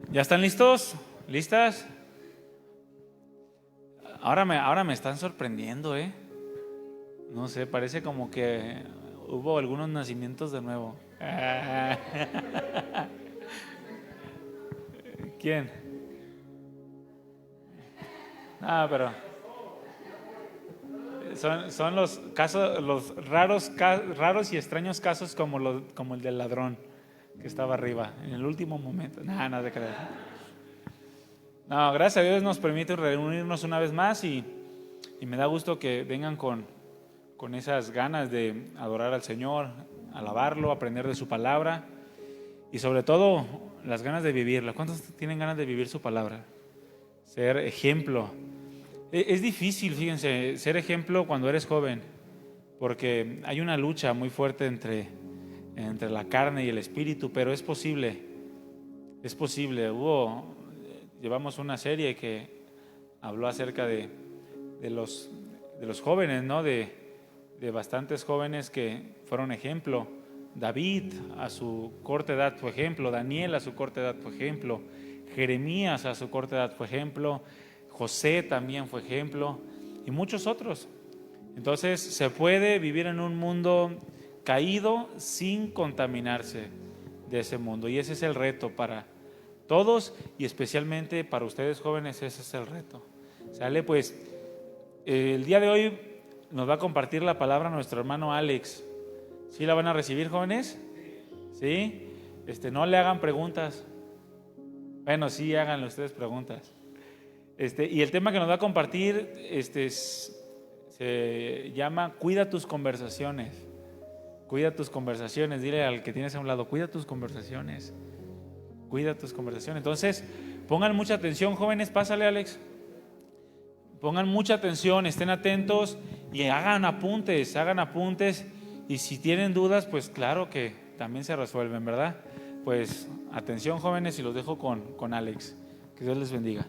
¿Ya están listos? ¿Listas? Ahora me están sorprendiendo, ¿eh? No sé, parece como que hubo algunos nacimientos de nuevo. ¿Quién? Ah, pero son los casos, los raros y extraños casos como el del ladrón que estaba arriba en el último momento. Nada de creer. No, gracias a Dios nos permite reunirnos una vez más y me da gusto que vengan con esas ganas de adorar al Señor, alabarlo, aprender de su palabra y sobre todo las ganas de vivirla. ¿Cuántos tienen ganas de vivir su palabra? Ser ejemplo. Es difícil, fíjense, ser ejemplo cuando eres joven, porque hay una lucha muy fuerte entre la carne y el espíritu, pero es posible, es posible. Llevamos una serie que habló acerca de los jóvenes, ¿no? De bastantes jóvenes que fueron ejemplo. David a su corta edad fue ejemplo, Daniel a su corta edad fue ejemplo, Jeremías a su corta edad fue ejemplo, José también fue ejemplo y muchos otros. Entonces se puede vivir en un mundo caído sin contaminarse de ese mundo y ese es el reto para todos y especialmente para ustedes jóvenes, ese es el reto. ¿Sale? Pues el día de hoy nos va a compartir la palabra nuestro hermano Alex. ¿Sí la van a recibir, jóvenes? ¿Sí? No le hagan preguntas. Bueno, sí, háganle ustedes preguntas. Y el tema que nos va a compartir se llama Cuida tus conversaciones. Cuida tus conversaciones. Dile al que tienes a un lado, cuida tus conversaciones. Cuida tus conversaciones. Entonces, pongan mucha atención, jóvenes. Pásale, Alex. Pongan mucha atención, estén atentos y hagan apuntes. Y si tienen dudas, pues claro que también se resuelven, ¿verdad? Pues atención, jóvenes, y los dejo con Alex. Que Dios les bendiga.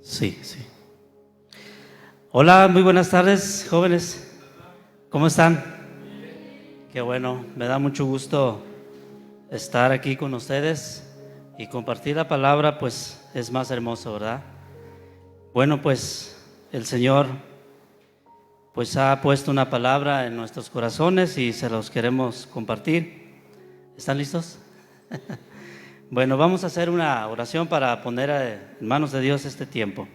Sí, sí. Hola, muy buenas tardes, jóvenes. ¿Cómo están? Qué bueno, me da mucho gusto estar aquí con ustedes y compartir la palabra, pues es más hermoso, ¿verdad? Bueno, pues el Señor pues ha puesto una palabra en nuestros corazones y se los queremos compartir. ¿Están listos? Bueno, vamos a hacer una oración para poner en manos de Dios este tiempo.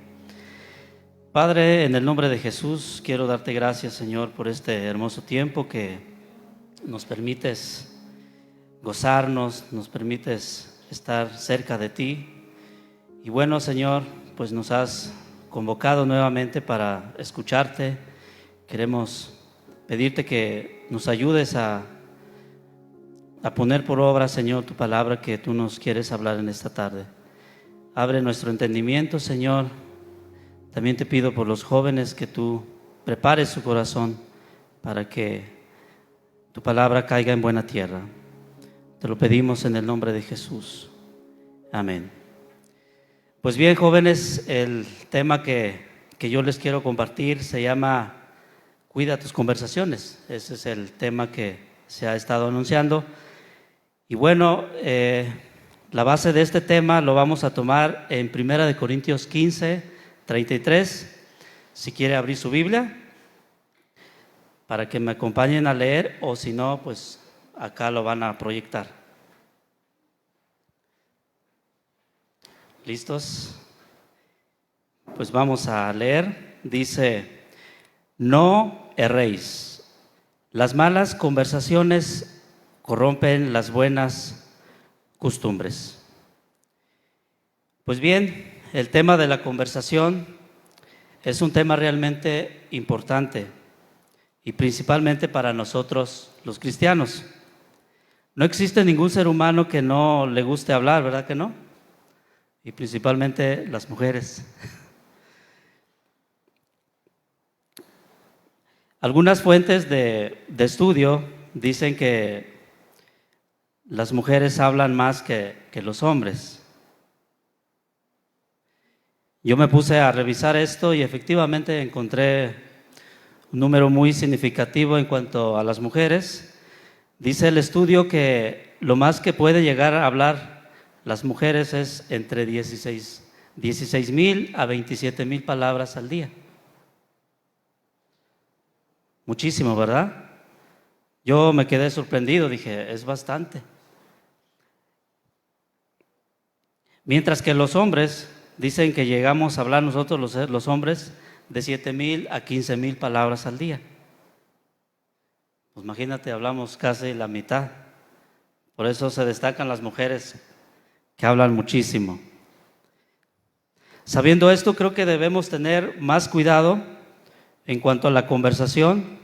Padre, en el nombre de Jesús, quiero darte gracias, Señor, por este hermoso tiempo que nos permites gozarnos, nos permites estar cerca de ti. Y bueno, Señor, pues nos has convocado nuevamente para escucharte. Queremos pedirte que nos ayudes a poner por obra, Señor, tu palabra que tú nos quieres hablar en esta tarde. Abre nuestro entendimiento, Señor. También te pido por los jóvenes que tú prepares su corazón para que tu palabra caiga en buena tierra. Te lo pedimos en el nombre de Jesús. Amén. Pues bien, jóvenes, el tema que yo les quiero compartir se llama Cuida tus conversaciones. Ese es el tema que se ha estado anunciando. Y bueno, la base de este tema lo vamos a tomar en 1 Corintios 15:33. Si quiere abrir su Biblia para que me acompañen a leer, o si no, pues acá lo van a proyectar. ¿Listos? Pues vamos a leer. Dice: no erréis. Las malas conversaciones corrompen las buenas costumbres. Pues bien, el tema de la conversación es un tema realmente importante y principalmente para nosotros los cristianos. No existe ningún ser humano que no le guste hablar, ¿verdad que no? Y principalmente las mujeres. Algunas fuentes de estudio dicen que las mujeres hablan más que los hombres. Yo me puse a revisar esto y efectivamente encontré un número muy significativo en cuanto a las mujeres. Dice el estudio que lo más que puede llegar a hablar las mujeres es entre 16,000 a 27,000 palabras al día. Muchísimo, ¿verdad? Yo me quedé sorprendido, dije, es bastante. Mientras que los hombres dicen que llegamos a hablar nosotros los hombres de 7,000 a 15,000 palabras al día. Pues imagínate, hablamos casi la mitad. Por eso se destacan las mujeres que hablan muchísimo. Sabiendo esto, creo que debemos tener más cuidado en cuanto a la conversación,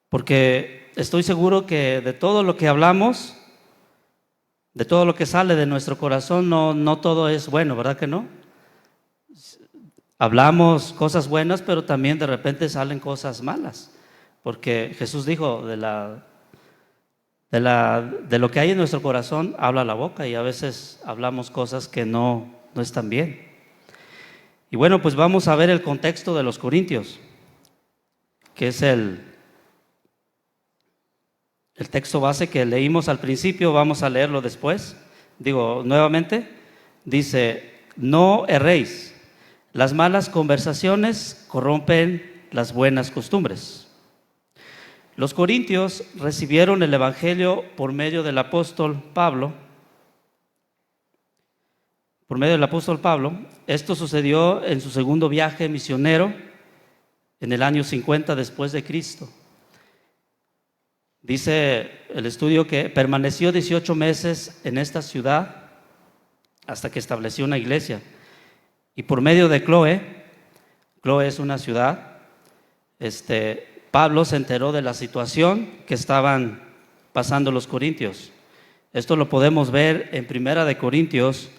porque estoy seguro que de todo lo que hablamos, de todo lo que sale de nuestro corazón, no todo es bueno, ¿verdad que no? Hablamos cosas buenas, pero también de repente salen cosas malas, porque Jesús dijo, de lo que hay en nuestro corazón habla la boca, y a veces hablamos cosas que no están bien. Y bueno, pues vamos a ver el contexto de los Corintios, que es el texto base que leímos al principio. Vamos a leerlo después. Digo nuevamente, dice: no erréis, las malas conversaciones corrompen las buenas costumbres. Los corintios recibieron el evangelio por medio del apóstol Pablo. Esto sucedió en su segundo viaje misionero en el año 50 después de Cristo. Dice el estudio que permaneció 18 meses en esta ciudad hasta que estableció una iglesia. Y por medio de Chloe es una ciudad, Pablo se enteró de la situación que estaban pasando los corintios. Esto lo podemos ver en Primera de Corintios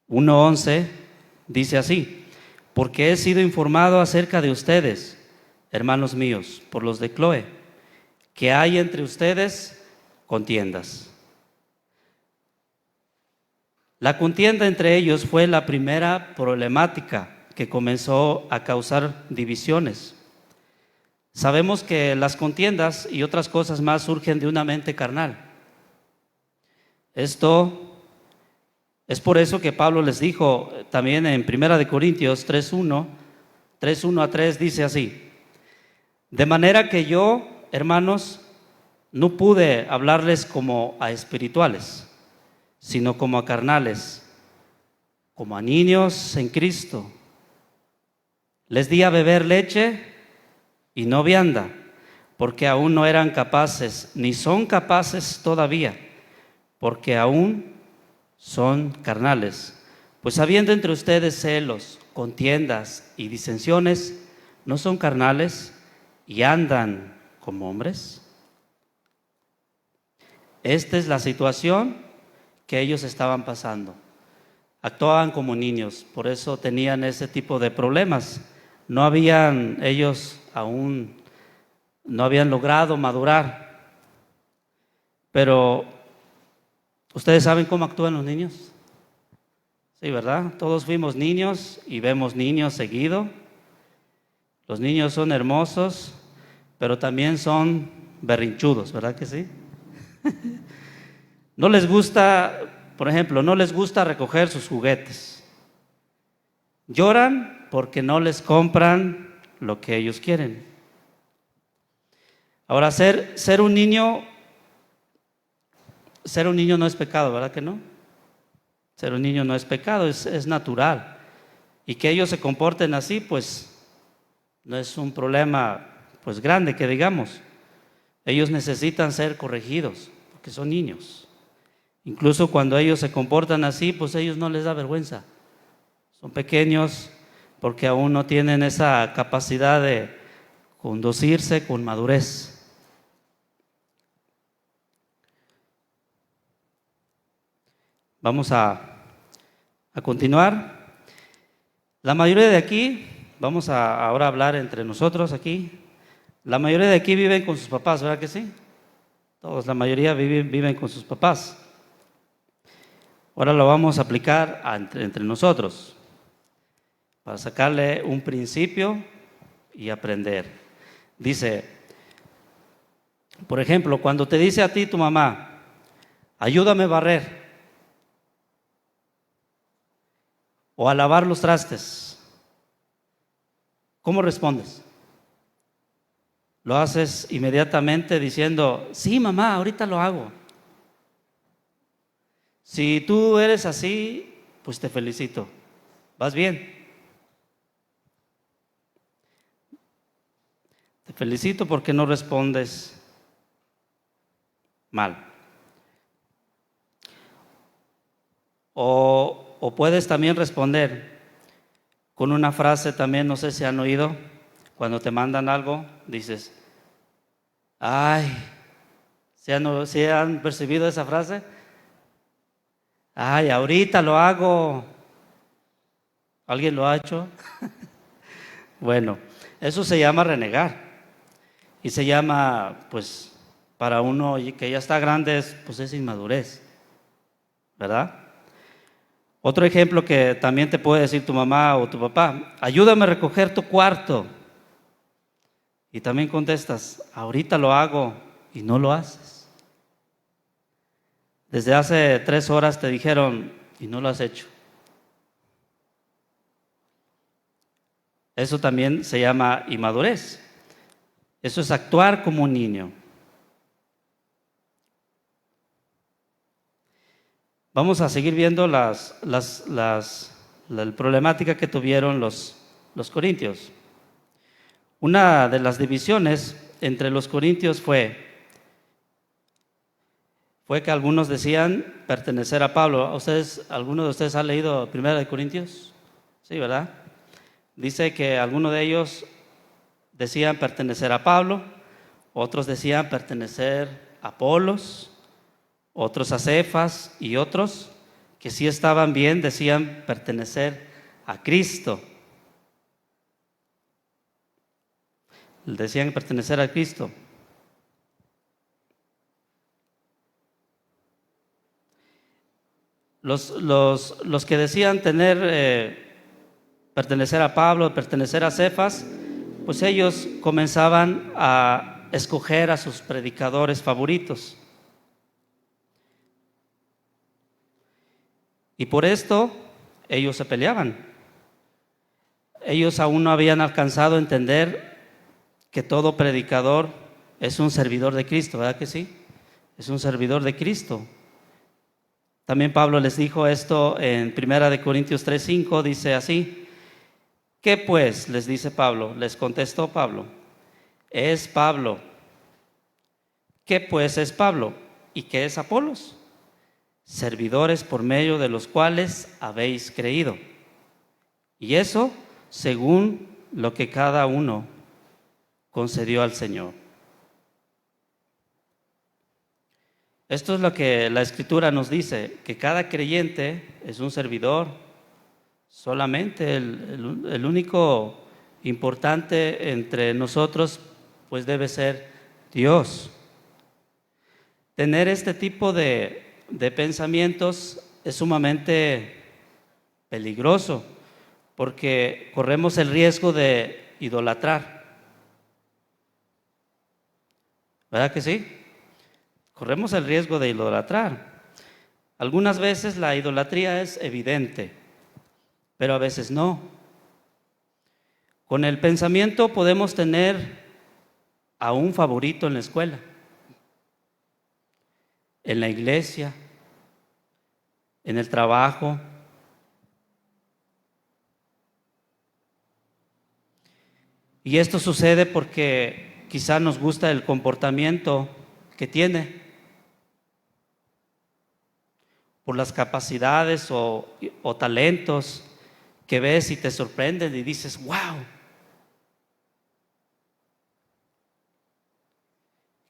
1:11, dice así: porque he sido informado acerca de ustedes, hermanos míos, por los de Chloe, que hay entre ustedes contiendas. La contienda entre ellos fue la primera problemática que comenzó a causar divisiones. Sabemos que las contiendas y otras cosas más surgen de una mente carnal. Esto es por eso que Pablo les dijo también en 1 Corintios 3:1 a 3, dice así: de manera que yo, hermanos, no pude hablarles como a espirituales, sino como a carnales, como a niños en Cristo. Les di a beber leche y no vianda, porque aún no eran capaces, ni son capaces todavía, porque aún son carnales. Pues habiendo entre ustedes celos, contiendas y disensiones, ¿no son carnales y andan como hombres? Esta es la situación que ellos estaban pasando. Actuaban como niños, por eso tenían ese tipo de problemas. Ellos aún no habían logrado madurar. Pero ¿ustedes saben cómo actúan los niños? Sí, ¿verdad? Todos fuimos niños y vemos niños seguido. Los niños son hermosos, pero también son berrinchudos, ¿verdad que sí? No les gusta, por ejemplo, no les gusta recoger sus juguetes. Lloran porque no les compran lo que ellos quieren. Ahora, ser un niño no es pecado, ¿verdad que no? Ser un niño no es pecado, es natural. Y que ellos se comporten así, pues no es un problema pues grande que digamos. Ellos necesitan ser corregidos porque son niños. Incluso cuando ellos se comportan así, pues a ellos no les da vergüenza. Son pequeños porque aún no tienen esa capacidad de conducirse con madurez. Vamos a continuar. La mayoría de aquí, vamos a ahora hablar entre nosotros aquí. La mayoría de aquí viven con sus papás, ¿verdad que sí? Todos, la mayoría viven con sus papás. Ahora lo vamos a aplicar entre nosotros. para sacarle un principio y aprender. Dice, por ejemplo, cuando te dice a ti tu mamá, ayúdame a barrer o a lavar los trastes, ¿cómo respondes? Lo haces inmediatamente diciendo, sí, mamá, ahorita lo hago. Si tú eres así, pues te felicito. ¿Vas bien? Te felicito porque no respondes mal. O puedes también responder con una frase también, no sé si han oído, cuando te mandan algo, dices, ay, ¿sí han percibido esa frase? Ay, ahorita lo hago. ¿Alguien lo ha hecho? Bueno, eso se llama renegar. Y se llama, pues, para uno que ya está grande, pues es inmadurez, ¿verdad? Otro ejemplo que también te puede decir tu mamá o tu papá, ayúdame a recoger tu cuarto. Y también contestas, ahorita lo hago, y no lo haces. Desde hace 3 horas te dijeron, y no lo has hecho. Eso también se llama inmadurez. Eso es actuar como un niño. Vamos a seguir viendo la problemática que tuvieron los corintios. Una de las divisiones entre los corintios fue que algunos decían pertenecer a Pablo. ¿Alguno de ustedes ha leído 1 de Corintios? Sí, ¿verdad? Dice que algunos de ellos decían pertenecer a Pablo, otros decían pertenecer a Apolos, otros a Cefas y otros que sí estaban bien decían pertenecer a Cristo. Decían pertenecer a Cristo. Los que decían pertenecer a Pablo, pertenecer a Cefas, pues ellos comenzaban a escoger a sus predicadores favoritos. Y por esto ellos se peleaban. Ellos aún no habían alcanzado a entender que todo predicador es un servidor de Cristo, ¿verdad que sí? Es un servidor de Cristo. También Pablo les dijo esto en 1 Corintios 3:5, dice así, ¿qué pues? Les dice Pablo, les contestó Pablo, es Pablo. ¿Qué pues es Pablo? ¿Y qué es Apolos? Servidores por medio de los cuales habéis creído. Y eso según lo que cada uno concedió al Señor. Esto es lo que la Escritura nos dice, que cada creyente es un servidor. Solamente el único importante entre nosotros pues debe ser Dios. Tener este tipo de pensamientos es sumamente peligroso porque corremos el riesgo de idolatrar. ¿Verdad que sí? Corremos el riesgo de idolatrar. Algunas veces la idolatría es evidente, pero a veces no. Con el pensamiento podemos tener a un favorito en la escuela, en la iglesia, en el trabajo. Y esto sucede porque quizá nos gusta el comportamiento que tiene, por las capacidades o talentos que ves y te sorprenden y dices, wow,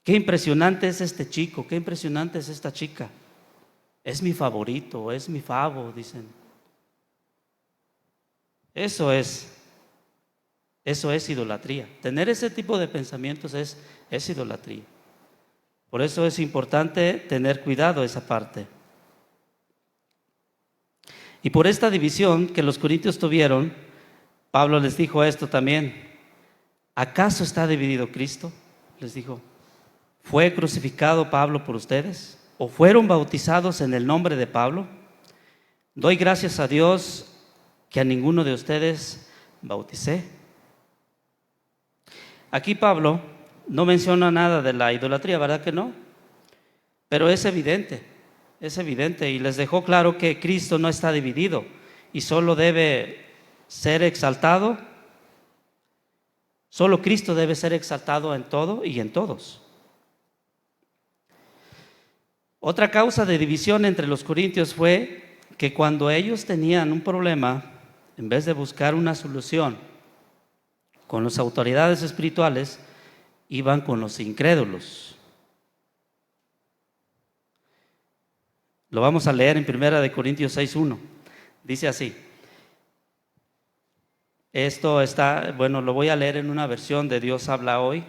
qué impresionante es este chico, qué impresionante es esta chica. Es mi favorito, es mi favo, dicen. Eso es idolatría. Tener ese tipo de pensamientos es idolatría. Por eso es importante tener cuidado esa parte. Y por esta división que los corintios tuvieron, Pablo les dijo esto también. ¿Acaso está dividido Cristo? Les dijo. ¿Fue crucificado Pablo por ustedes? ¿O fueron bautizados en el nombre de Pablo? Doy gracias a Dios que a ninguno de ustedes bauticé. Aquí Pablo no menciona nada de la idolatría, ¿verdad que no? Pero es evidente y les dejó claro que Cristo no está dividido y solo debe ser exaltado. Solo Cristo debe ser exaltado en todo y en todos. Otra causa de división entre los corintios fue que cuando ellos tenían un problema, en vez de buscar una solución con las autoridades espirituales, iban con los incrédulos. Lo vamos a leer en 1 Corintios 6:1. Dice así. Esto está, bueno, lo voy a leer en una versión de Dios habla hoy.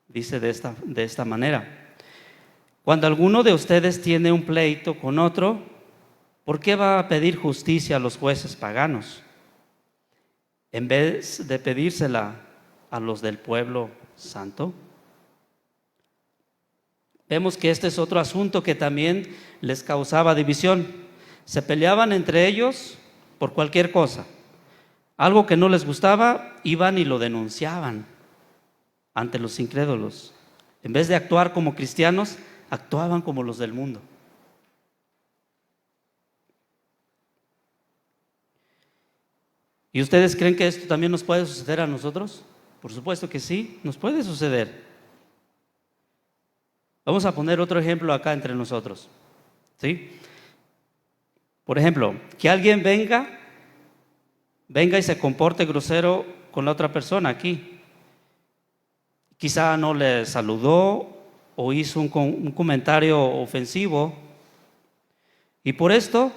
Dice de esta manera. Cuando alguno de ustedes tiene un pleito con otro, ¿por qué va a pedir justicia a los jueces paganos en vez de pedírsela a los del pueblo santo? Vemos que este es otro asunto que también les causaba división. Se peleaban entre ellos por cualquier cosa. Algo que no les gustaba, iban y lo denunciaban ante los incrédulos. En vez de actuar como cristianos, actuaban como los del mundo. ¿Y ustedes creen que esto también nos puede suceder a nosotros? Por supuesto que sí, nos puede suceder. Vamos a poner otro ejemplo acá entre nosotros, ¿sí? Por ejemplo, que alguien venga y se comporte grosero con la otra persona aquí. Quizá no le saludó o hizo un comentario ofensivo y por esto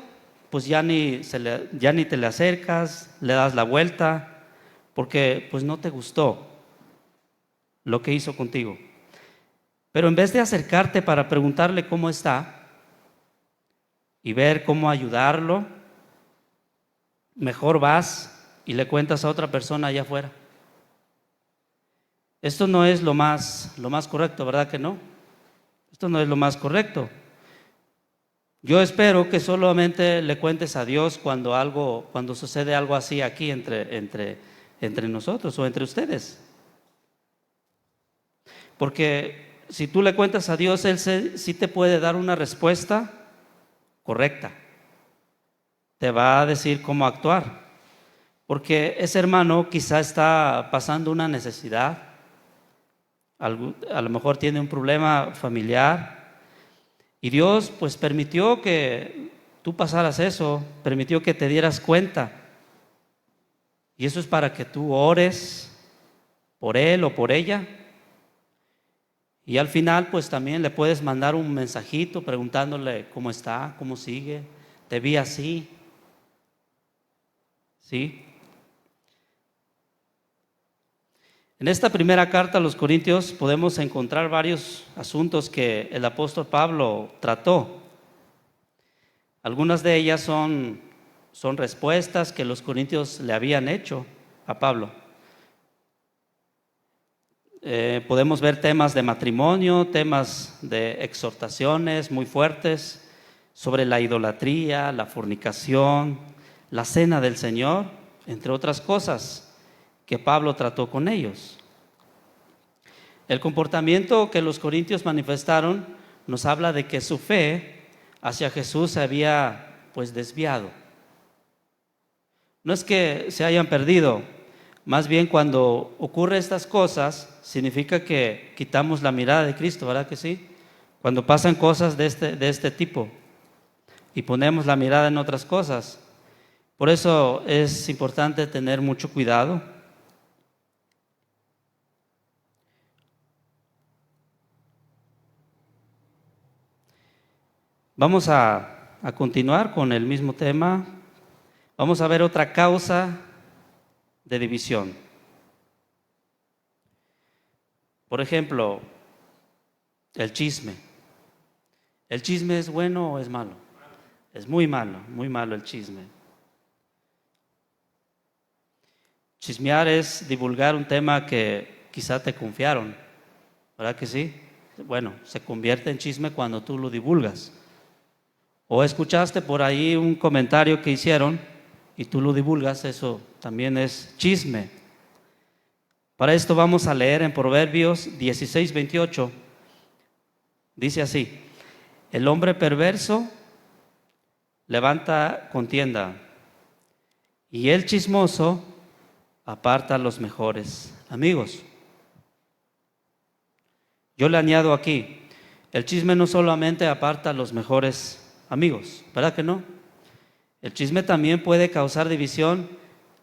pues ya ni te le acercas, le das la vuelta porque pues no te gustó lo que hizo contigo. Pero en vez de acercarte para preguntarle cómo está y ver cómo ayudarlo, mejor vas y le cuentas a otra persona allá afuera. Esto no es lo más correcto, ¿verdad que no? Esto no es lo más correcto. Yo espero que solamente le cuentes a Dios cuando sucede algo así aquí entre nosotros o entre ustedes. Porque si tú le cuentas a Dios, Él sí te puede dar una respuesta correcta. Te va a decir cómo actuar. Porque ese hermano quizá está pasando una necesidad. A lo mejor tiene un problema familiar. Y Dios pues permitió que tú pasaras eso. Permitió que te dieras cuenta. Y eso es para que tú ores por él o por ella. Y al final pues también le puedes mandar un mensajito preguntándole cómo está, cómo sigue, te vi así, ¿sí? En esta primera carta a los Corintios podemos encontrar varios asuntos que el apóstol Pablo trató. Algunas de ellas son respuestas que los corintios le habían hecho a Pablo. Podemos ver temas de matrimonio, temas de exhortaciones muy fuertes sobre la idolatría, la fornicación, la cena del Señor, entre otras cosas que Pablo trató con ellos. El comportamiento que los corintios manifestaron nos habla de que su fe hacia Jesús se había pues desviado. No es que se hayan perdido, más bien cuando ocurre estas cosas significa que quitamos la mirada de Cristo, ¿verdad que sí? Cuando pasan cosas de este tipo y ponemos la mirada en otras cosas. Por eso es importante tener mucho cuidado. Vamos a continuar con el mismo tema. Vamos a ver otra causa de división. Por ejemplo, el chisme. ¿El chisme es bueno o es malo? Es muy malo el chisme. Chismear es divulgar un tema que quizá te confiaron, ¿verdad que sí? Bueno, se convierte en chisme cuando tú lo divulgas. O escuchaste por ahí un comentario que hicieron y tú lo divulgas, eso también es chisme. Para esto vamos a leer en Proverbios 16:28. Dice así: el hombre perverso levanta contienda y el chismoso aparta a los mejores amigos. Yo le añado aquí, el chisme no solamente aparta a los mejores amigos, ¿verdad que no? El chisme también puede causar división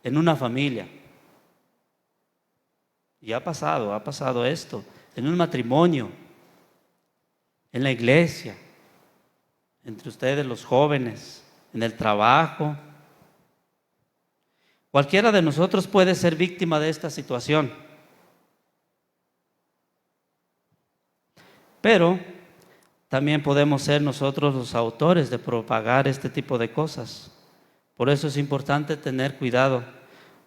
en una familia. Y ha pasado esto, en un matrimonio, en la iglesia, entre ustedes los jóvenes, en el trabajo. Cualquiera de nosotros puede ser víctima de esta situación. Pero también podemos ser nosotros los autores de propagar este tipo de cosas. Por eso es importante tener cuidado.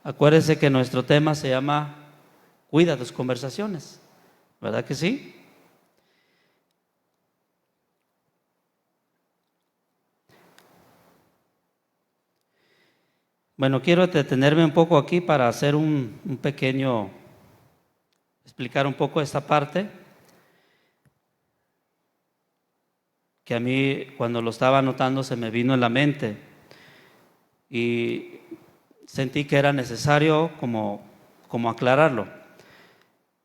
Acuérdense que nuestro tema se llama Cuida tus conversaciones, ¿verdad que sí? Bueno, quiero detenerme un poco aquí para hacer un pequeño, explicar un poco esta parte, que a mí cuando lo estaba anotando se me vino en la mente y sentí que era necesario como aclararlo.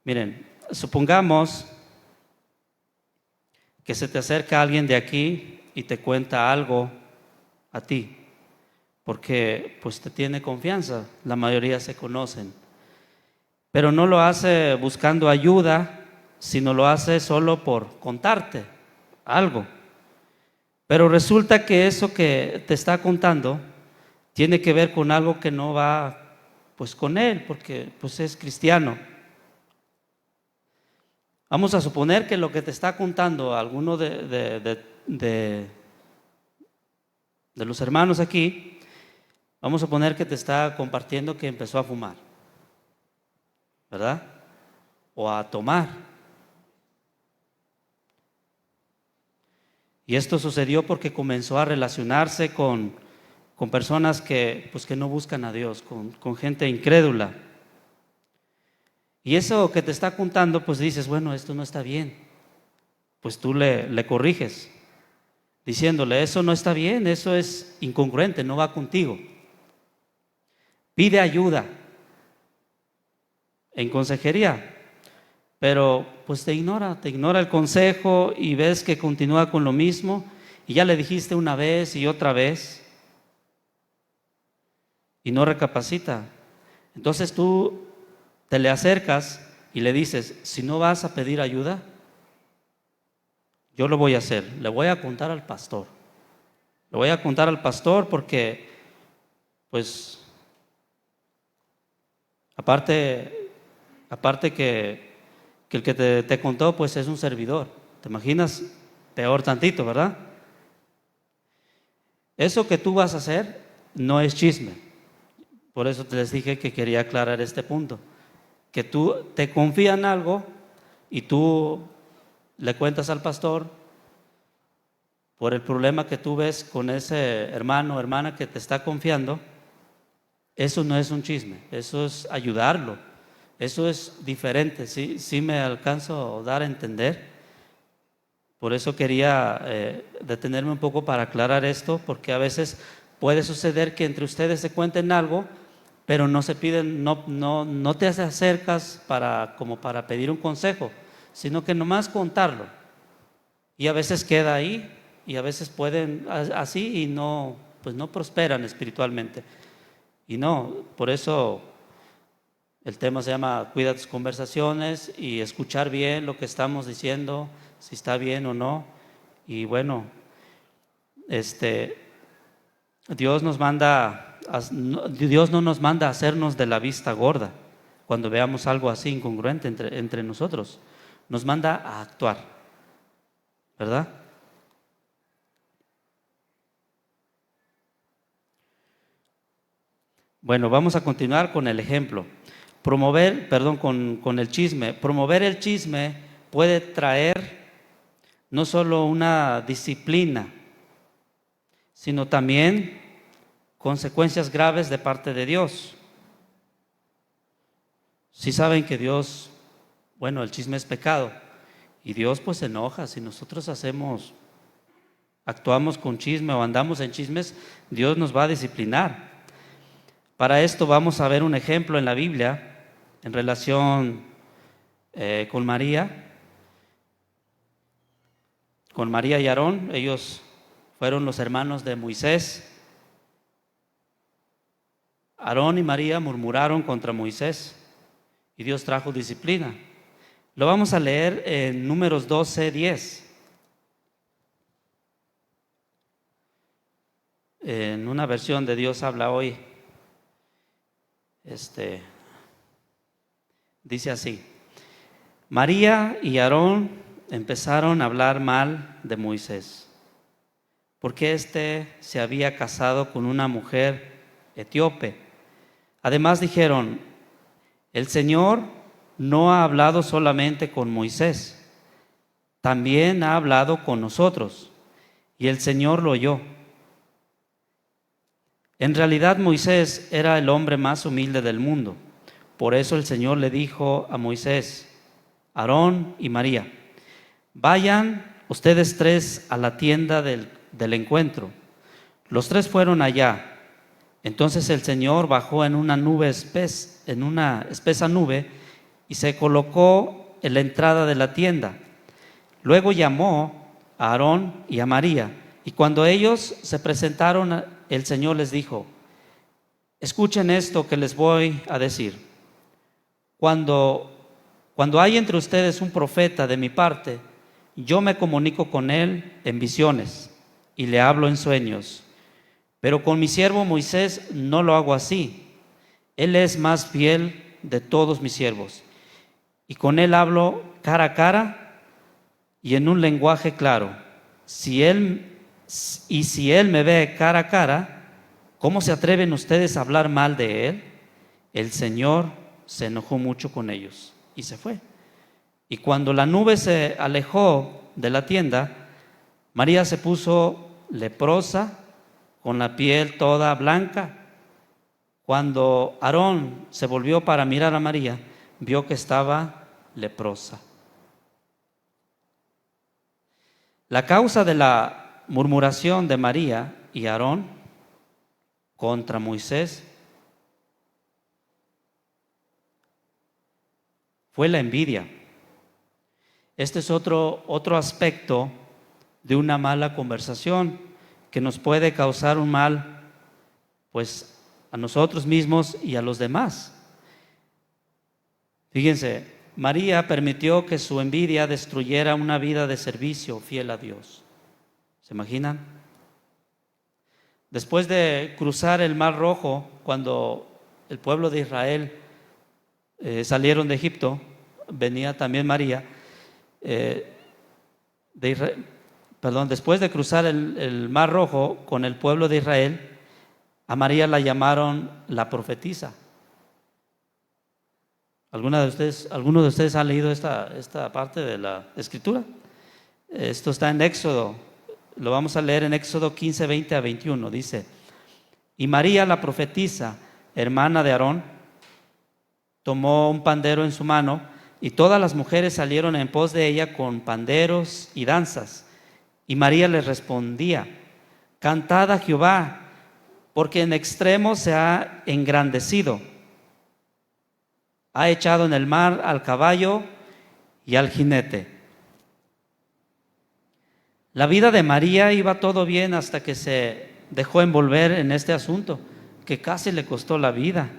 Miren, supongamos que se te acerca alguien de aquí y te cuenta algo a ti, porque pues te tiene confianza, la mayoría se conocen, pero no lo hace buscando ayuda, sino lo hace solo por contarte algo. Pero resulta que eso que te está contando tiene que ver con algo que no va pues con él, porque pues es cristiano. Vamos a suponer que lo que te está contando alguno de los hermanos aquí, vamos a suponer que te está compartiendo que empezó a fumar, ¿verdad? O a tomar. Y esto sucedió porque comenzó a relacionarse con personas que, pues, que no buscan a Dios, con gente incrédula. Y eso que te está contando, pues dices, bueno, esto no está bien. Pues tú le corriges, diciéndole, eso no está bien, eso es incongruente, no va contigo. Pide ayuda en consejería, pero pues te ignora el consejo y ves que continúa con lo mismo y ya le dijiste una vez y otra vez y no recapacita. Entonces tú te le acercas y le dices, si no vas a pedir ayuda, yo lo voy a hacer, le voy a contar al pastor. Le voy a contar al pastor porque, pues, aparte que el que te contó, pues es un servidor. ¿Te imaginas? Peor tantito, ¿verdad? Eso que tú vas a hacer no es chisme. Por eso te les dije que quería aclarar este punto. Que tú te confían algo y tú le cuentas al pastor por el problema que tú ves con ese hermano o hermana que te está confiando. Eso no es un chisme, eso es ayudarlo, eso es diferente. Sí me alcanzo a dar a entender. Por eso quería detenerme un poco para aclarar esto, porque a veces puede suceder que entre ustedes se cuenten algo, pero no se piden, no te acercas como para pedir un consejo, sino que nomás contarlo. Y a veces queda ahí, y a veces pueden así y no, pues no prosperan espiritualmente. Y no, por eso el tema se llama Cuida tus conversaciones y escuchar bien lo que estamos diciendo, si está bien o no. Y bueno, Dios no nos manda a hacernos de la vista gorda cuando veamos algo así incongruente entre nosotros. Nos manda a actuar, ¿verdad? Bueno, vamos a continuar con el ejemplo. Con el chisme. Promover el chisme puede traer no solo una disciplina, sino también consecuencias graves de parte de Dios. Si saben que Dios, bueno, el chisme es pecado y Dios pues se enoja si nosotros actuamos con chisme o andamos en chismes, Dios nos va a disciplinar. Para esto vamos a ver un ejemplo en la Biblia en relación con María y Aarón. Ellos fueron los hermanos de Moisés. Aarón y María murmuraron contra Moisés y Dios trajo disciplina. Lo vamos a leer en Números 12:10. En una versión de Dios habla hoy. Dice así: María y Aarón empezaron a hablar mal de Moisés, porque éste se había casado con una mujer etíope. Además dijeron: el Señor no ha hablado solamente con Moisés, también ha hablado con nosotros, y el Señor lo oyó. En realidad Moisés era el hombre más humilde del mundo. Por eso el Señor le dijo a Moisés, Aarón y María: vayan ustedes tres a la tienda del encuentro. Los tres fueron allá. Entonces el Señor bajó en una espesa nube y se colocó en la entrada de la tienda. Luego llamó a Aarón y a María, y cuando ellos se presentaron, el Señor les dijo: escuchen esto que les voy a decir. Cuando hay entre ustedes un profeta de mi parte, yo me comunico con él en visiones y le hablo en sueños. Pero con mi siervo Moisés no lo hago así. Él es más fiel de todos mis siervos. Y con él hablo cara a cara y en un lenguaje claro. Si él me ve cara a cara, ¿cómo se atreven ustedes a hablar mal de él? El Señor se enojó mucho con ellos y se fue. Y cuando la nube se alejó de la tienda, María se puso leprosa, con la piel toda blanca. Cuando Aarón se volvió para mirar a María, vio que estaba leprosa. La causa de la murmuración de María y Aarón contra Moisés fue la envidia. Este es otro aspecto de una mala conversación que nos puede causar un mal, pues, a nosotros mismos y a los demás. Fíjense, María permitió que su envidia destruyera una vida de servicio fiel a Dios. ¿Se imaginan? Después de cruzar el Mar Rojo, cuando el pueblo de Israel salieron de Egipto, venía también María. Después de cruzar el Mar Rojo con el pueblo de Israel, a María la llamaron la profetisa. ¿Alguno de ustedes ha leído esta parte de la Escritura? Esto está en Éxodo. Lo vamos a leer en Éxodo 15, 20 a 21. Dice: y María la profetisa, hermana de Aarón, tomó un pandero en su mano, y todas las mujeres salieron en pos de ella con panderos y danzas. Y María les respondía: cantad a Jehová, porque en extremo se ha engrandecido. Ha echado en el mar al caballo y al jinete. La vida de María iba todo bien hasta que se dejó envolver en este asunto, que casi le costó la vida.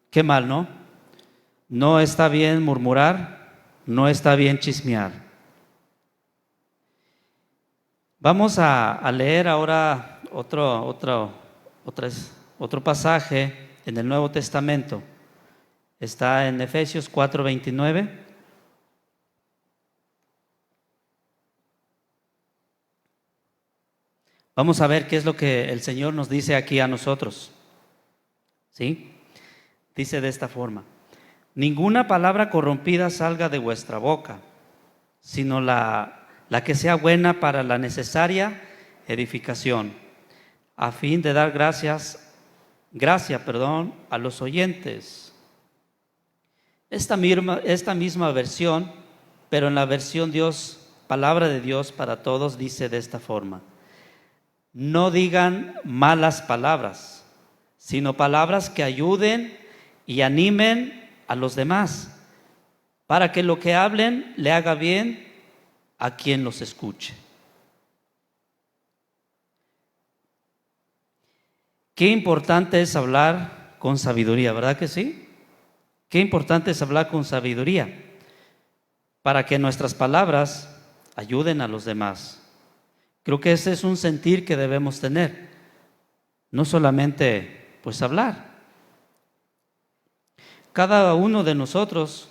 Qué mal, ¿no? No está bien murmurar, no está bien chismear. Vamos a leer ahora otro pasaje en el Nuevo Testamento. Está en Efesios 4:29. Vamos a ver qué es lo que el Señor nos dice aquí a nosotros. ¿Sí? Dice de esta forma: ninguna palabra corrompida salga de vuestra boca, sino la que sea buena para la necesaria edificación, a fin de dar gracia, a los oyentes. Esta misma versión, pero en la versión Dios, palabra de Dios para todos, dice de esta forma: no digan malas palabras, sino palabras que ayuden y animen a los demás, para que lo que hablen le haga bien a quien los escuche. Qué importante es hablar con sabiduría, ¿verdad que sí? Qué importante es hablar con sabiduría para que nuestras palabras ayuden a los demás. Creo que ese es un sentir que debemos tener, no solamente pues hablar. Cada uno de nosotros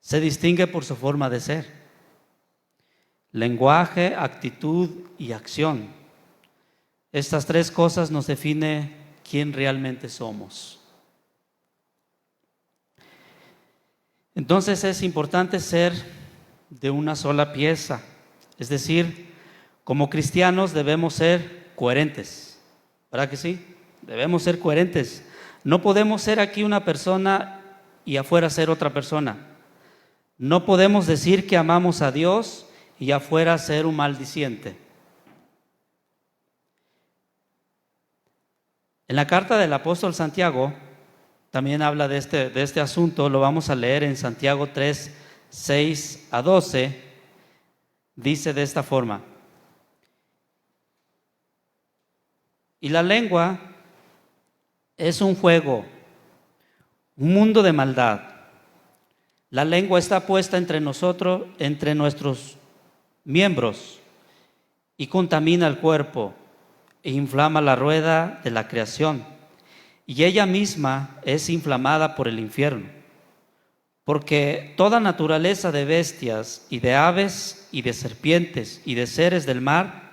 se distingue por su forma de ser: lenguaje, actitud y acción. Estas tres cosas nos definen quién realmente somos. Entonces es importante ser de una sola pieza, es decir, como cristianos debemos ser coherentes, ¿verdad que sí? Debemos ser coherentes. No podemos ser aquí una persona y afuera ser otra persona. No podemos decir que amamos a Dios y afuera ser un maldiciente. En la carta del apóstol Santiago también habla de este asunto. Lo vamos a leer en Santiago 3, 6 a 12. Dice de esta forma: y la lengua es un juego, un mundo de maldad. La lengua está puesta entre nosotros, entre nuestros miembros, y contamina el cuerpo e inflama la rueda de la creación, y ella misma es inflamada por el infierno. Porque toda naturaleza de bestias y de aves y de serpientes y de seres del mar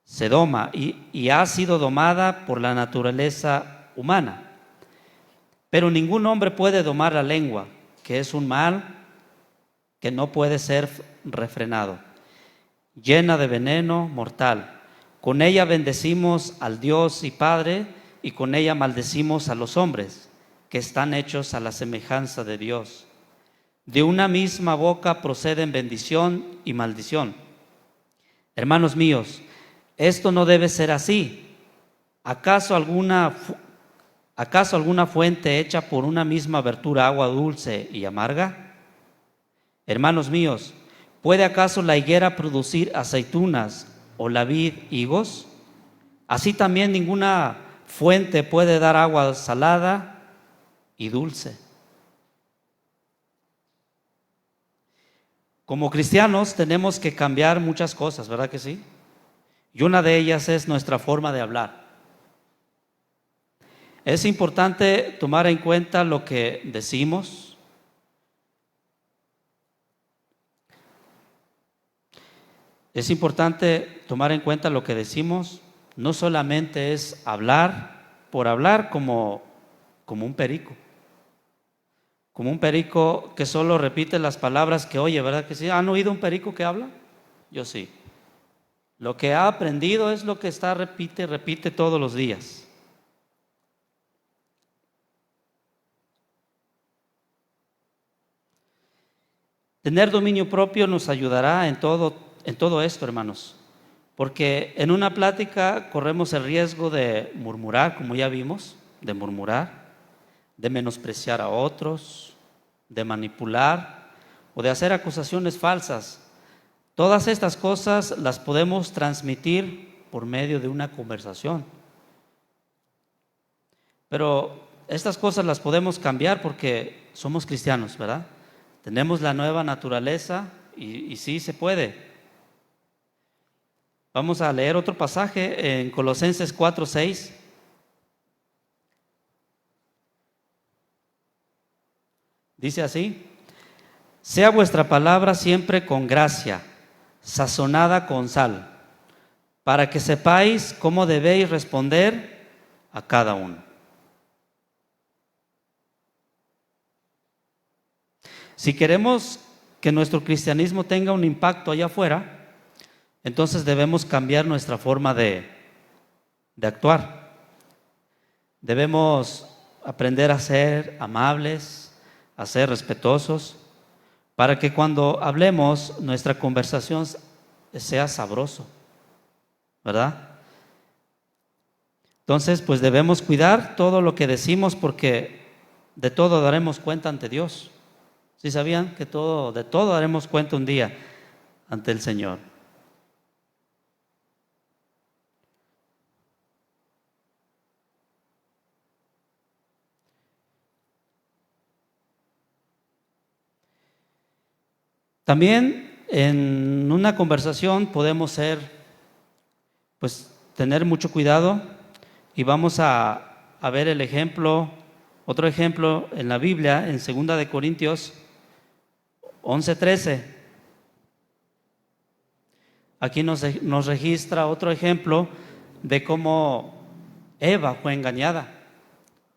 se doma y ha sido domada por la naturaleza humana. Pero ningún hombre puede domar la lengua, que es un mal que no puede ser refrenado, llena de veneno mortal. Con ella bendecimos al Dios y Padre, y con ella maldecimos a los hombres, que están hechos a la semejanza de Dios. De una misma boca proceden bendición y maldición. Hermanos míos, esto no debe ser así. ¿Acaso alguna fuente hecha por una misma abertura agua dulce y amarga? Hermanos míos, ¿puede acaso la higuera producir aceitunas o la vid higos? Así también ninguna fuente puede dar agua salada y dulce. Como cristianos tenemos que cambiar muchas cosas, ¿verdad que sí? Y una de ellas es nuestra forma de hablar. Es importante tomar en cuenta lo que decimos. Es importante tomar en cuenta lo que decimos. No solamente es hablar por hablar como un perico. Como un perico que solo repite las palabras que oye, ¿verdad que sí? ¿Han oído un perico que habla? Yo sí. Lo que ha aprendido es lo que repite todos los días. Tener dominio propio nos ayudará en todo esto, hermanos, porque en una plática corremos el riesgo de murmurar, como ya vimos, de murmurar, de menospreciar a otros, de manipular o de hacer acusaciones falsas. Todas estas cosas las podemos transmitir por medio de una conversación. Pero estas cosas las podemos cambiar porque somos cristianos, ¿verdad? Tenemos la nueva naturaleza y sí se puede. Vamos a leer otro pasaje en Colosenses 4:6. Dice así: sea vuestra palabra siempre con gracia, sazonada con sal, para que sepáis cómo debéis responder a cada uno. Si queremos que nuestro cristianismo tenga un impacto allá afuera, entonces debemos cambiar nuestra forma de actuar. Debemos aprender a ser amables, a ser respetuosos, para que cuando hablemos nuestra conversación sea sabroso, ¿verdad? Entonces, pues debemos cuidar todo lo que decimos, porque de todo daremos cuenta ante Dios. ¿Sí sabían que de todo daremos cuenta un día ante el Señor? También en una conversación podemos tener mucho cuidado, y vamos a ver el ejemplo, otro ejemplo en la Biblia, en 2 de Corintios 11:13. Aquí nos registra otro ejemplo de cómo Eva fue engañada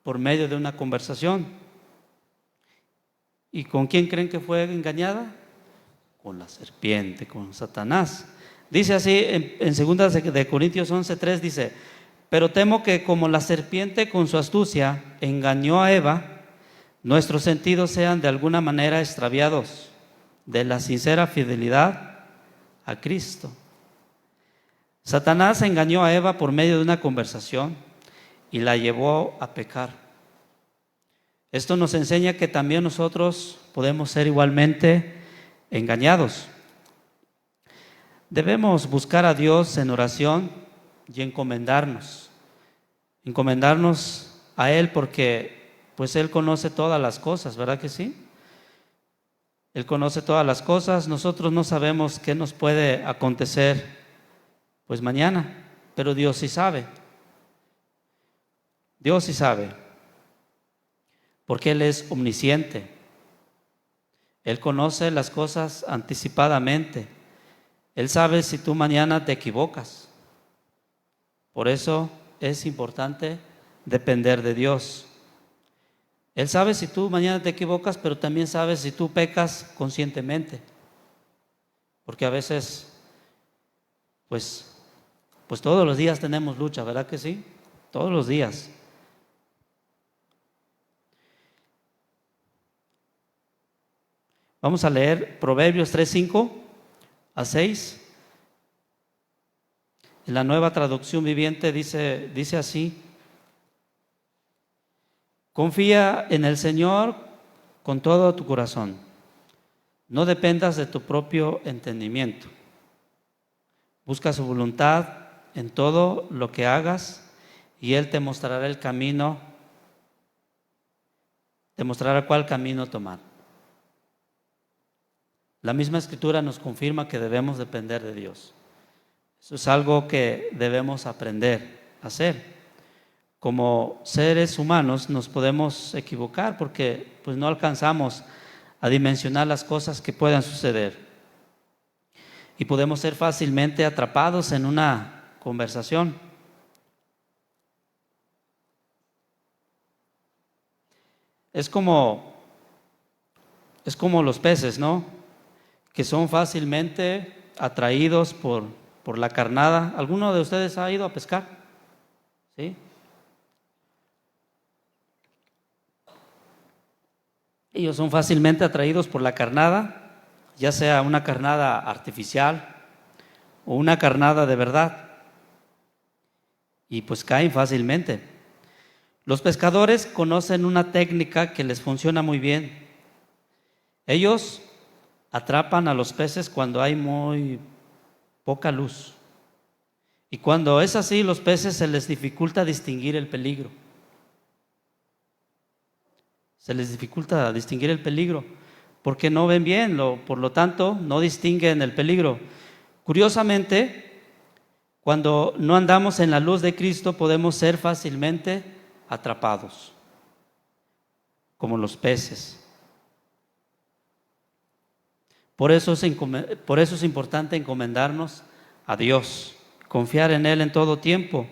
por medio de una conversación. ¿Y con quién creen que fue engañada? Con la serpiente, con Satanás. Dice así en 2 de Corintios 11:3, dice: pero temo que como la serpiente con su astucia engañó a Eva, nuestros sentidos sean de alguna manera extraviados de la sincera fidelidad a Cristo. Satanás engañó a Eva por medio de una conversación y la llevó a pecar. Esto nos enseña que también nosotros podemos ser igualmente engañados. Debemos buscar a Dios en oración y encomendarnos a Él, porque pues Él conoce todas las cosas, ¿verdad que sí? Él conoce todas las cosas. Nosotros no sabemos qué nos puede acontecer pues mañana, pero Dios sí sabe. Dios sí sabe, porque Él es omnisciente. Él conoce las cosas anticipadamente. Él sabe si tú mañana te equivocas. Por eso es importante depender de Dios. Él sabe si tú mañana te equivocas, pero también sabe si tú pecas conscientemente. Porque a veces, pues todos los días tenemos lucha, ¿verdad que sí? Todos los días. Vamos a leer Proverbios 3:5-6. En la Nueva Traducción Viviente dice así: confía en el Señor con todo tu corazón. No dependas de tu propio entendimiento. Busca su voluntad en todo lo que hagas, y Él te mostrará el camino, te mostrará cuál camino tomar. La misma Escritura nos confirma que debemos depender de Dios. Eso es algo que debemos aprender a hacer. Como seres humanos nos podemos equivocar, porque pues no alcanzamos a dimensionar las cosas que puedan suceder, y podemos ser fácilmente atrapados en una conversación. Es como los peces, ¿no? Que son fácilmente atraídos por la carnada. ¿Alguno de ustedes ha ido a pescar? ¿Sí? Ellos son fácilmente atraídos por la carnada, ya sea una carnada artificial o una carnada de verdad, y pues caen fácilmente. Los pescadores conocen una técnica que les funciona muy bien. Ellos atrapan a los peces cuando hay muy poca luz, y cuando es así, los peces se les dificulta distinguir el peligro. Se les dificulta distinguir el peligro porque no ven bien, por lo tanto no distinguen el peligro. Curiosamente, cuando no andamos en la luz de Cristo, podemos ser fácilmente atrapados, como los peces. Por eso es importante encomendarnos a Dios, confiar en Él en todo tiempo.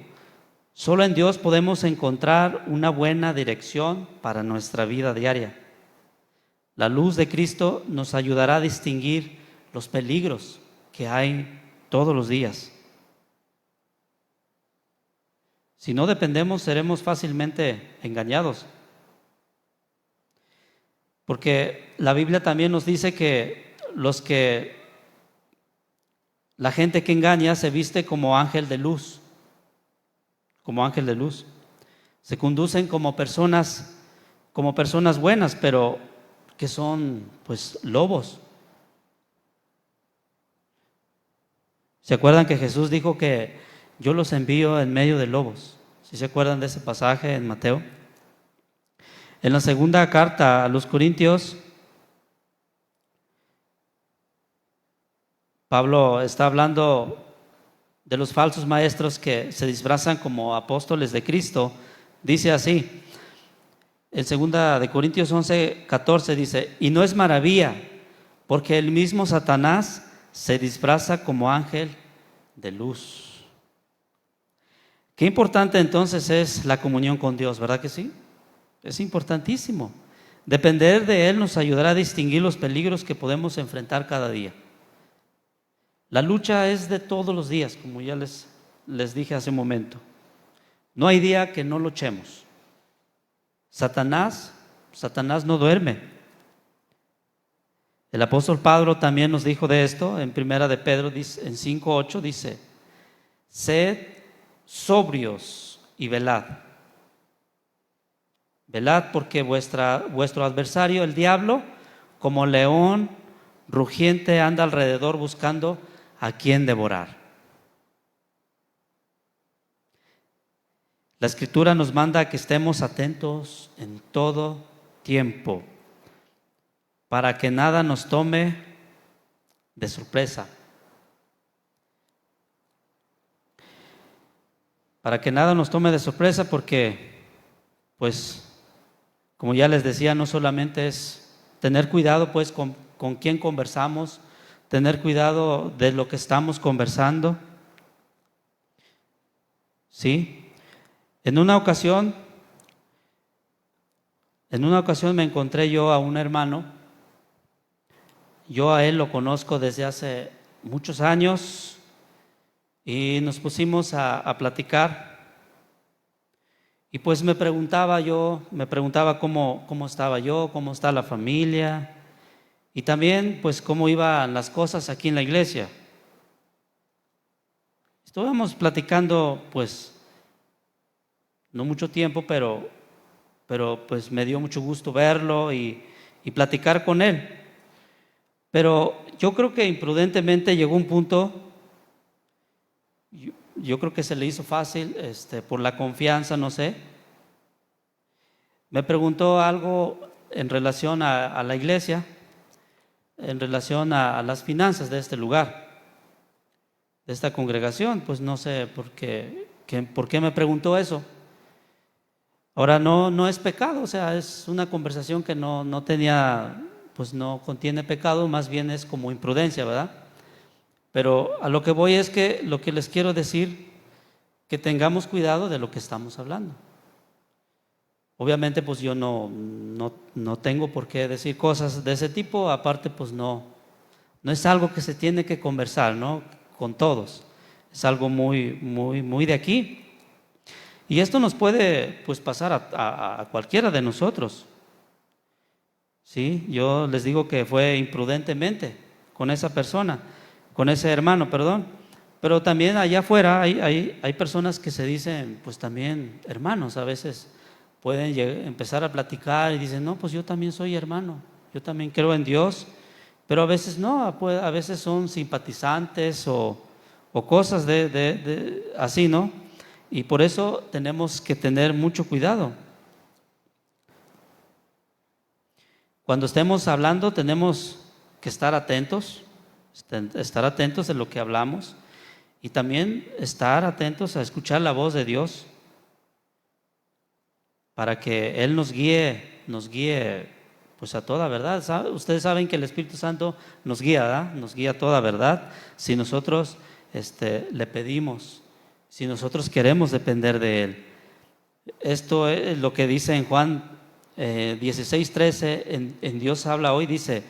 Solo en Dios podemos encontrar una buena dirección para nuestra vida diaria. La luz de Cristo nos ayudará a distinguir los peligros que hay todos los días. Si no dependemos, seremos fácilmente engañados. Porque la Biblia también nos dice que la gente que engaña se viste como ángel de luz. Como ángel de luz. Se conducen como personas buenas, pero que son pues lobos. ¿Se acuerdan que Jesús dijo que yo los envío en medio de lobos? ¿Sí se acuerdan de ese pasaje en Mateo? En la segunda carta a los Corintios, Pablo está hablando de los falsos maestros que se disfrazan como apóstoles de Cristo. Dice así, en 2 de Corintios 11:14 dice, y no es maravilla, porque el mismo Satanás se disfraza como ángel de luz. Qué importante entonces es la comunión con Dios, ¿verdad que sí? Es importantísimo. Depender de Él nos ayudará a distinguir los peligros que podemos enfrentar cada día. La lucha es de todos los días, como ya les dije hace un momento. No hay día que no luchemos. Satanás no duerme. El apóstol Pablo también nos dijo de esto en 1 de Pedro, en 5:8 dice, sed sobrios y velad. Velad porque vuestro adversario, el diablo, como león rugiente, anda alrededor buscando a quien devorar. La Escritura nos manda a que estemos atentos en todo tiempo, para que nada nos tome de sorpresa. Para que nada nos tome de sorpresa porque, pues, como ya les decía, no solamente es tener cuidado pues con quién conversamos, tener cuidado de lo que estamos conversando. ¿Sí? En una ocasión me encontré yo a un hermano. Yo a él lo conozco desde hace muchos años y nos pusimos a platicar. Y pues me preguntaba cómo estaba yo, cómo está la familia y también pues cómo iban las cosas aquí en la iglesia. Estuvimos platicando pues no mucho tiempo, pero pues me dio mucho gusto verlo y platicar con él. Pero yo creo que imprudentemente llegó un punto, yo creo que se le hizo fácil, por la confianza, no sé. Me preguntó algo en relación a la iglesia, en relación a las finanzas de este lugar, de esta congregación. Pues no sé por qué me preguntó eso. Ahora no es pecado, o sea, es una conversación que no tenía, pues no contiene pecado, más bien es como imprudencia, ¿verdad? Pero a lo que voy es que lo que les quiero decir, que tengamos cuidado de lo que estamos hablando. Obviamente pues yo no tengo por qué decir cosas de ese tipo, aparte pues no es algo que se tiene que conversar, ¿no? Con todos, es algo muy de aquí. Y esto nos puede pues pasar a cualquiera de nosotros. ¿Sí? Yo les digo que fue imprudentemente con esa persona, con ese hermano, perdón. Pero también allá afuera hay personas que se dicen pues también hermanos. A veces pueden empezar a platicar y dicen, no, pues yo también soy hermano, yo también creo en Dios. Pero a veces no, a veces son simpatizantes o cosas de así, ¿no? Y por eso tenemos que tener mucho cuidado. Cuando estemos hablando tenemos que estar atentos de lo que hablamos y también estar atentos a escuchar la voz de Dios para que Él nos guíe pues a toda verdad. Ustedes saben que el Espíritu Santo nos guía, ¿verdad? Nos guía a toda verdad si nosotros le pedimos, si nosotros queremos depender de Él. Esto es lo que dice en Juan 16:13, en Dios habla hoy, dice: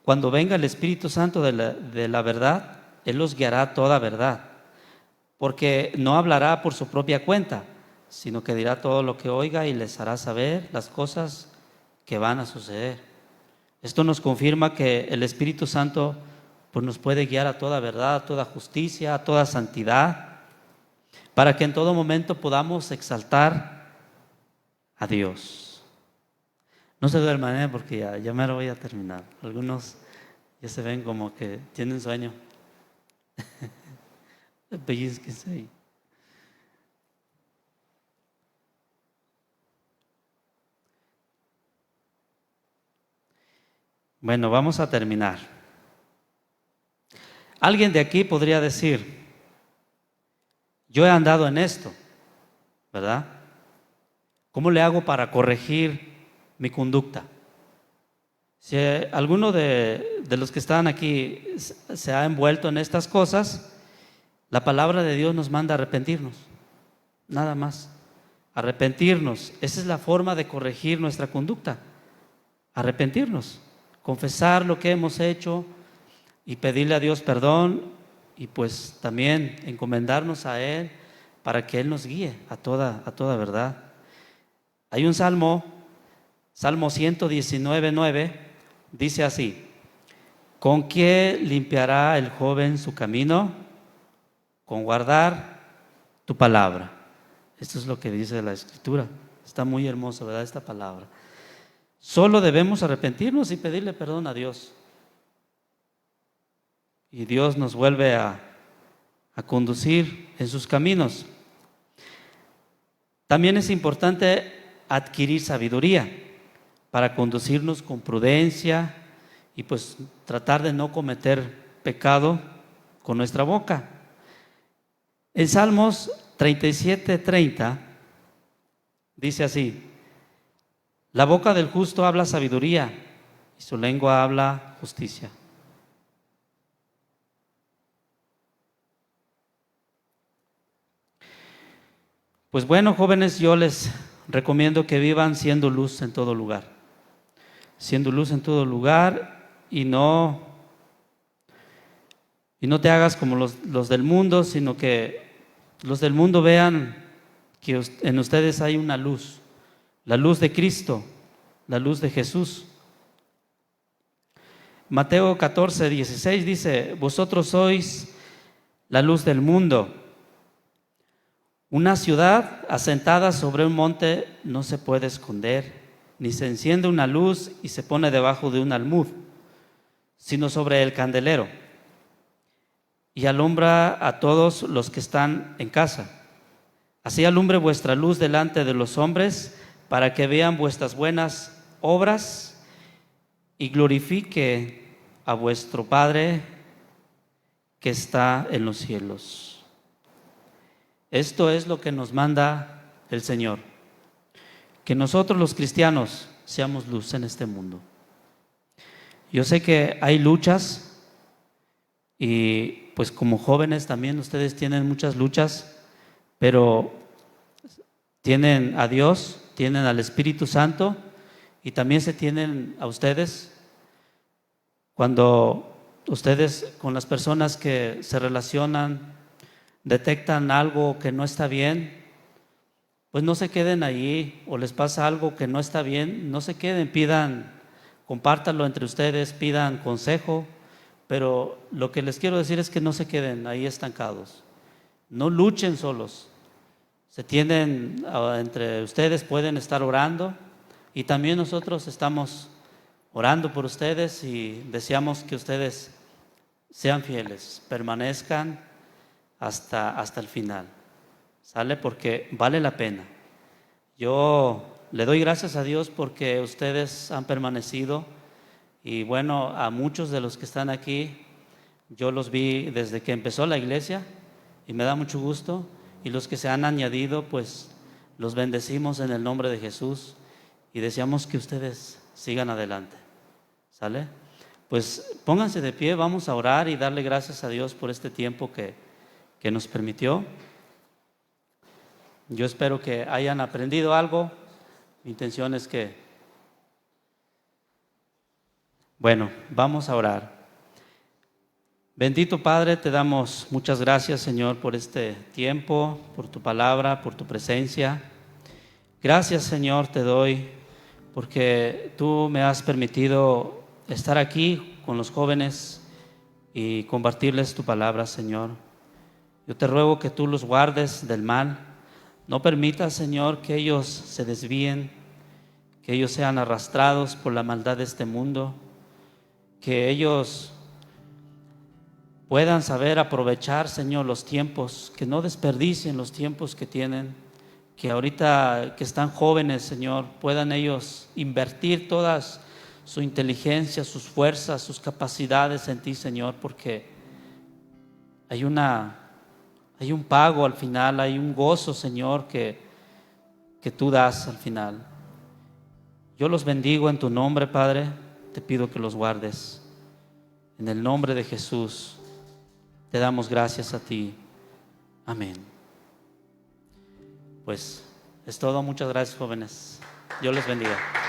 cuando venga el Espíritu Santo de la verdad, Él los guiará a toda verdad, porque no hablará por su propia cuenta, sino que dirá todo lo que oiga y les hará saber las cosas que van a suceder. Esto nos confirma que el Espíritu Santo pues nos puede guiar a toda verdad, a toda justicia, a toda santidad, para que en todo momento podamos exaltar a Dios. No se duerman, porque ya me lo voy a terminar. Algunos ya se ven como que tienen sueño. Pellizquense ahí. Bueno, vamos a terminar. Alguien de aquí podría decir: yo he andado en esto, ¿verdad? ¿Cómo le hago para corregir mi conducta? Si alguno de los que están aquí se ha envuelto en estas cosas, la palabra de Dios nos manda a arrepentirnos, nada más. Arrepentirnos, esa es la forma de corregir nuestra conducta. Arrepentirnos, confesar lo que hemos hecho y pedirle a Dios perdón, y pues también encomendarnos a Él para que Él nos guíe a toda verdad. Hay un Salmo 119:9, dice así: ¿con qué limpiará el joven su camino? Con guardar tu palabra. Esto es lo que dice la Escritura. Está muy hermoso, ¿verdad? Esta palabra. Solo debemos arrepentirnos y pedirle perdón a Dios. Y Dios nos vuelve a conducir en sus caminos. También es importante adquirir sabiduría para conducirnos con prudencia y pues tratar de no cometer pecado con nuestra boca. En Salmos 37:30 dice así: la boca del justo habla sabiduría y su lengua habla justicia. Pues bueno, jóvenes, yo les recomiendo que vivan siendo luz en todo lugar. Siendo luz en todo lugar, y no te hagas como los del mundo, sino que los del mundo vean que en ustedes hay una luz, la luz de Cristo, la luz de Jesús. Mateo 14:16 dice: vosotros sois la luz del mundo. Una ciudad asentada sobre un monte no se puede esconder, ni se enciende una luz y se pone debajo de un almud, sino sobre el candelero, y alumbra a todos los que están en casa. Así alumbre vuestra luz delante de los hombres, para que vean vuestras buenas obras y glorifique a vuestro Padre que está en los cielos. Esto es lo que nos manda el Señor, que nosotros los cristianos seamos luz en este mundo. Yo sé que hay luchas, y pues como jóvenes también ustedes tienen muchas luchas, pero tienen a Dios, tienen al Espíritu Santo, y también se tienen a ustedes. Cuando ustedes con las personas que se relacionan detectan algo que no está bien, pues no se queden allí, o les pasa algo que no está bien, no se queden, pidan, compártanlo entre ustedes, pidan consejo, pero lo que les quiero decir es que no se queden ahí estancados, no luchen solos, se tienen, entre ustedes pueden estar orando, y también nosotros estamos orando por ustedes y deseamos que ustedes sean fieles, permanezcan hasta el final, ¿sale? Porque vale la pena. Yo le doy gracias a Dios porque ustedes han permanecido, y bueno, a muchos de los que están aquí, yo los vi desde que empezó la iglesia y me da mucho gusto, y los que se han añadido, pues los bendecimos en el nombre de Jesús y deseamos que ustedes sigan adelante, ¿sale? Pues pónganse de pie, vamos a orar y darle gracias a Dios por este tiempo que que nos permitió. Yo espero que hayan aprendido algo. Mi intención es que, bueno, vamos a orar. Bendito Padre, te damos muchas gracias, Señor, por este tiempo, por tu palabra, por tu presencia. Gracias, Señor, te doy porque tú me has permitido estar aquí con los jóvenes y compartirles tu palabra, Señor. Yo te ruego que tú los guardes del mal. No permitas, Señor, que ellos se desvíen, que ellos sean arrastrados por la maldad de este mundo, que ellos puedan saber aprovechar, Señor, los tiempos, que no desperdicien los tiempos que tienen, que ahorita que están jóvenes, Señor, puedan ellos invertir toda su inteligencia, sus fuerzas, sus capacidades en ti, Señor, porque hay un pago al final, hay un gozo, Señor, que tú das al final. Yo los bendigo en tu nombre, Padre, te pido que los guardes. En el nombre de Jesús, te damos gracias a ti. Amén. Pues es todo, muchas gracias, jóvenes. Dios les bendiga.